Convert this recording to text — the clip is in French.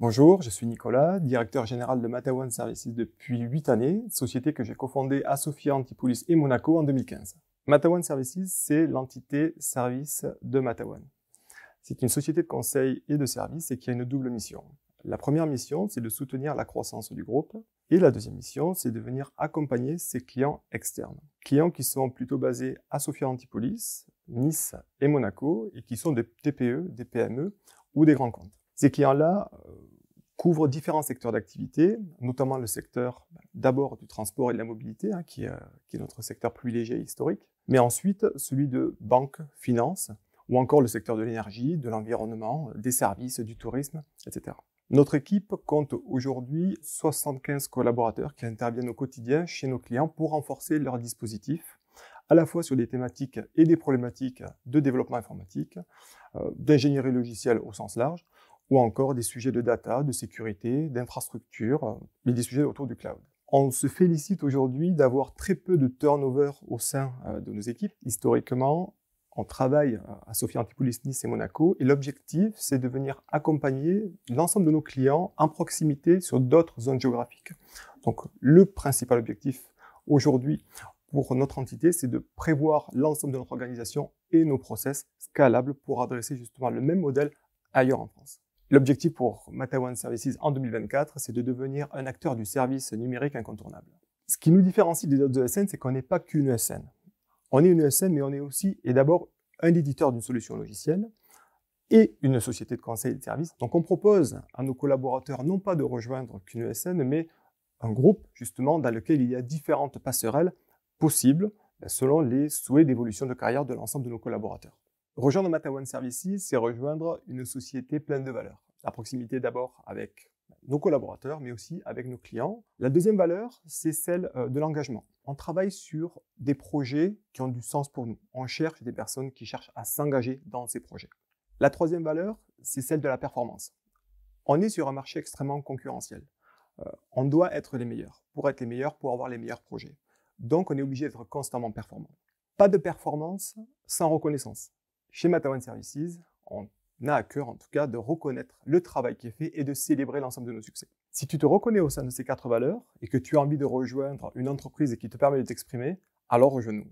Bonjour, je suis Nicolas, directeur général de Matawan Services depuis 8 années, société que j'ai cofondée à Sofia Antipolis et Monaco en 2015. Matawan Services, c'est l'entité service de Matawan. C'est une société de conseil et de services et qui a une double mission. La première mission, c'est de soutenir la croissance du groupe. Et la deuxième mission, c'est de venir accompagner ses clients externes. Clients qui sont plutôt basés à Sofia Antipolis, Nice et Monaco et qui sont des TPE, des PME ou des grands comptes. Ces clients-là couvrent différents secteurs d'activité, notamment le secteur d'abord du transport et de la mobilité, qui est notre secteur privilégié et historique, mais ensuite celui de banque, finance, ou encore le secteur de l'énergie, de l'environnement, des services, du tourisme, etc. Notre équipe compte aujourd'hui 75 collaborateurs qui interviennent au quotidien chez nos clients pour renforcer leurs dispositifs, à la fois sur des thématiques et des problématiques de développement informatique, d'ingénierie logicielle au sens large, ou encore des sujets de data, de sécurité, d'infrastructure, mais des sujets autour du cloud. On se félicite aujourd'hui d'avoir très peu de turnover au sein de nos équipes. Historiquement, on travaille à Sofia Antipolis, Nice et Monaco, et l'objectif, c'est de venir accompagner l'ensemble de nos clients en proximité sur d'autres zones géographiques. Donc, le principal objectif aujourd'hui pour notre entité, c'est de prévoir l'ensemble de notre organisation et nos process scalables pour adresser justement le même modèle ailleurs en France. L'objectif pour Matawan Services en 2024, c'est de devenir un acteur du service numérique incontournable. Ce qui nous différencie des autres ESN, c'est qu'on n'est pas qu'une ESN. On est une ESN, mais on est aussi et d'abord un éditeur d'une solution logicielle et une société de conseil et de services. Donc on propose à nos collaborateurs non pas de rejoindre qu'une ESN, mais un groupe justement dans lequel il y a différentes passerelles possibles selon les souhaits d'évolution de carrière de l'ensemble de nos collaborateurs. Rejoindre Matawan Services, c'est rejoindre une société pleine de valeurs. La proximité d'abord avec nos collaborateurs, mais aussi avec nos clients. La deuxième valeur, c'est celle de l'engagement. On travaille sur des projets qui ont du sens pour nous. On cherche des personnes qui cherchent à s'engager dans ces projets. La troisième valeur, c'est celle de la performance. On est sur un marché extrêmement concurrentiel. On doit être les meilleurs. Pour être les meilleurs, pour avoir les meilleurs projets. Donc, on est obligé d'être constamment performant. Pas de performance sans reconnaissance. Chez Matawan Services, on a à cœur en tout cas de reconnaître le travail qui est fait et de célébrer l'ensemble de nos succès. Si tu te reconnais au sein de ces 4 valeurs et que tu as envie de rejoindre une entreprise qui te permet de t'exprimer, alors rejoins-nous.